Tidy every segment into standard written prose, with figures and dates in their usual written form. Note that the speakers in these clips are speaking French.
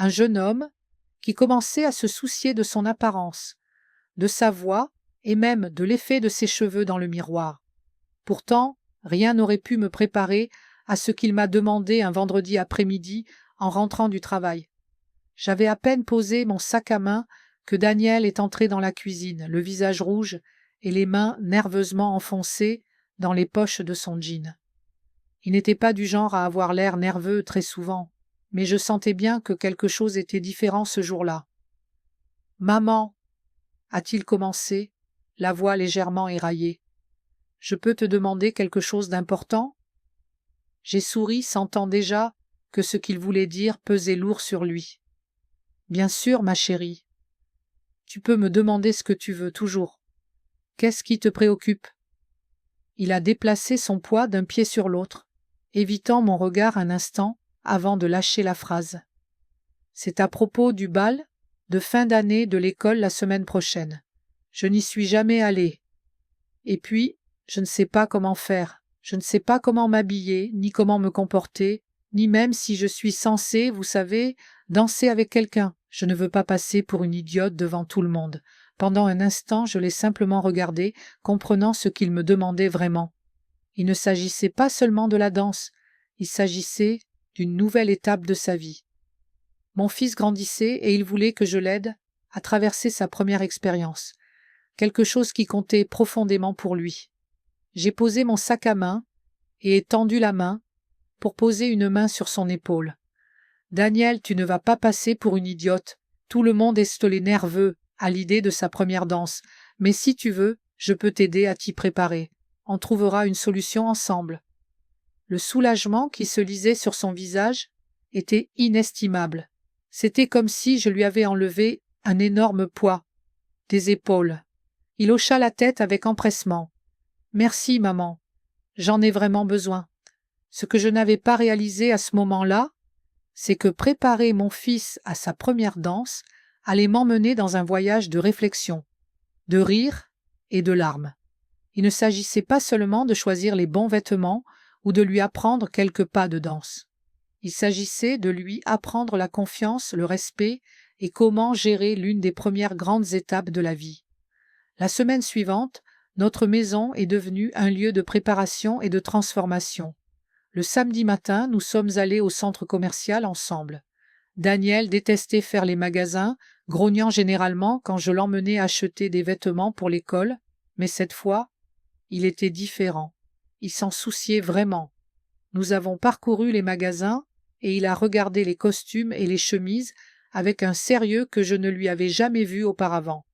un jeune homme qui commençait à se soucier de son apparence, de sa voix et même de l'effet de ses cheveux dans le miroir. Pourtant, rien n'aurait pu me préparer à ce qu'il m'a demandé un vendredi après-midi en rentrant du travail. J'avais à peine posé mon sac à main que Daniel est entré dans la cuisine, le visage rouge et les mains nerveusement enfoncées dans les poches de son jean. Il n'était pas du genre à avoir l'air nerveux très souvent, mais je sentais bien que quelque chose était différent ce jour-là. « Maman » a-t-il commencé, la voix légèrement éraillée. « Je peux te demander quelque chose d'important » J'ai souri, sentant déjà que ce qu'il voulait dire pesait lourd sur lui. « Bien sûr, ma chérie. Tu peux me demander ce que tu veux, toujours. Qu'est-ce qui te préoccupe » Il a déplacé son poids d'un pied sur l'autre, évitant mon regard un instant avant de lâcher la phrase. « C'est à propos du bal de fin d'année de l'école la semaine prochaine. Je n'y suis jamais allée. Et puis, je ne sais pas comment faire. Je ne sais pas comment m'habiller, ni comment me comporter, ni même si je suis censée, vous savez, danser avec quelqu'un. Je ne veux pas passer pour une idiote devant tout le monde. » Pendant un instant, je l'ai simplement regardé, comprenant ce qu'il me demandait vraiment. Il ne s'agissait pas seulement de la danse, il s'agissait d'une nouvelle étape de sa vie. Mon fils grandissait et il voulait que je l'aide à traverser sa première expérience, quelque chose qui comptait profondément pour lui. J'ai posé mon sac à main et étendu la main pour poser une main sur son épaule. « Daniel, tu ne vas pas passer pour une idiote. Tout le monde est stolé nerveux à l'idée de sa première danse, mais si tu veux, je peux t'aider à t'y préparer. On trouvera une solution ensemble. » Le soulagement qui se lisait sur son visage était inestimable. C'était comme si je lui avais enlevé un énorme poids des épaules. Il hocha la tête avec empressement. « Merci, maman. J'en ai vraiment besoin. » Ce que je n'avais pas réalisé à ce moment-là, c'est que préparer mon fils à sa première danse allait m'emmener dans un voyage de réflexion, de rire et de larmes. Il ne s'agissait pas seulement de choisir les bons vêtements ou de lui apprendre quelques pas de danse. Il s'agissait de lui apprendre la confiance, le respect et comment gérer l'une des premières grandes étapes de la vie. La semaine suivante, notre maison est devenue un lieu de préparation et de transformation. Le samedi matin, nous sommes allés au centre commercial ensemble. Daniel détestait faire les magasins, grognant généralement quand je l'emmenais acheter des vêtements pour l'école, mais cette fois, il était différent. Il s'en souciait vraiment. Nous avons parcouru les magasins et il a regardé les costumes et les chemises avec un sérieux que je ne lui avais jamais vu auparavant.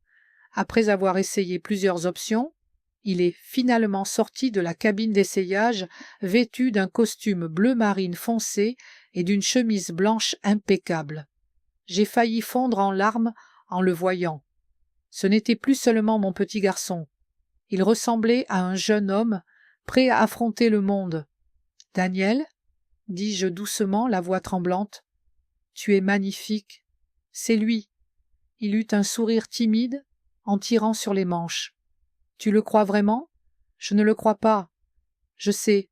Après avoir essayé plusieurs options, il est finalement sorti de la cabine d'essayage vêtu d'un costume bleu marine foncé et d'une chemise blanche impeccable. J'ai failli fondre en larmes en le voyant. Ce n'était plus seulement mon petit garçon. Il ressemblait à un jeune homme prêt à affronter le monde. « Daniel, » dis-je doucement, la voix tremblante, « tu es magnifique. » C'est lui. Il eut un sourire timide en tirant sur les manches. « Tu le crois vraiment ? » ?»« Je ne le crois pas. Je sais.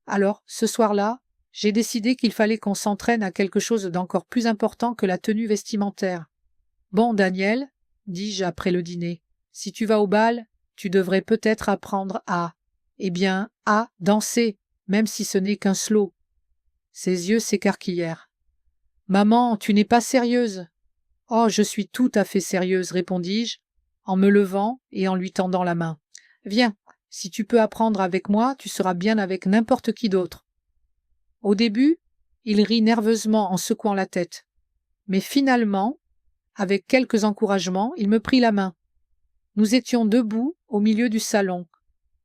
Alors, ce soir-là, j'ai décidé qu'il fallait qu'on s'entraîne à quelque chose d'encore plus important que la tenue vestimentaire. « Bon, Daniel, » dis-je après le dîner, « si tu vas au bal, tu devrais peut-être apprendre à, à danser, même si ce n'est qu'un slow. » Ses yeux s'écarquillèrent. « Maman, tu n'es pas sérieuse. »« Oh, je suis tout à fait sérieuse, » répondis-je, en me levant et en lui tendant la main. « Viens, si tu peux apprendre avec moi, tu seras bien avec n'importe qui d'autre. » Au début, il rit nerveusement en secouant la tête. Mais finalement, avec quelques encouragements, il me prit la main. Nous étions debout au milieu du salon,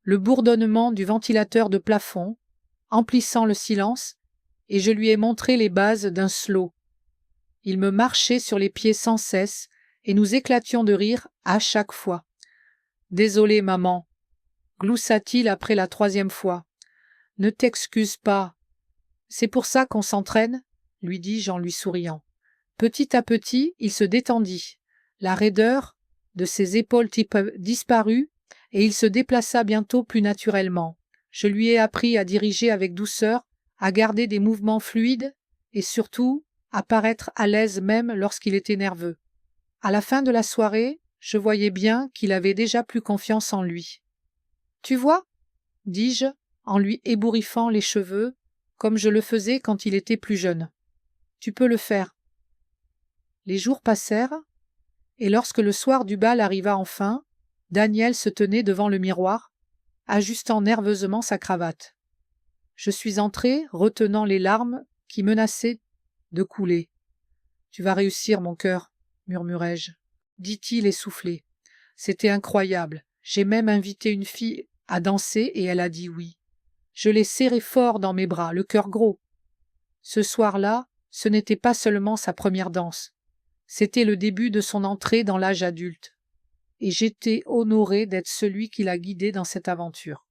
le bourdonnement du ventilateur de plafond, emplissant le silence, et je lui ai montré les bases d'un slow. Il me marchait sur les pieds sans cesse, et nous éclations de rire à chaque fois. « Désolé, maman, » gloussa-t-il après la 3e fois. « Ne t'excuse pas. C'est pour ça qu'on s'entraîne, » lui dis-je en lui souriant. Petit à petit, il se détendit. La raideur de ses épaules disparut et il se déplaça bientôt plus naturellement. Je lui ai appris à diriger avec douceur, à garder des mouvements fluides et surtout à paraître à l'aise même lorsqu'il était nerveux. À la fin de la soirée, je voyais bien qu'il avait déjà plus confiance en lui. « Tu vois ?» dis-je, en lui ébouriffant les cheveux, comme je le faisais quand il était plus jeune. « Tu peux le faire. » Les jours passèrent, et lorsque le soir du bal arriva enfin, Daniel se tenait devant le miroir, ajustant nerveusement sa cravate. Je suis entré, retenant les larmes qui menaçaient de couler. « Tu vas réussir, mon cœur, » murmurai-je, dit-il essoufflé. C'était incroyable. J'ai même invité une fille à danser et elle a dit oui. Je l'ai serrée fort dans mes bras, le cœur gros. Ce soir-là, ce n'était pas seulement sa première danse. C'était le début de son entrée dans l'âge adulte. Et j'étais honoré d'être celui qui l'a guidé dans cette aventure.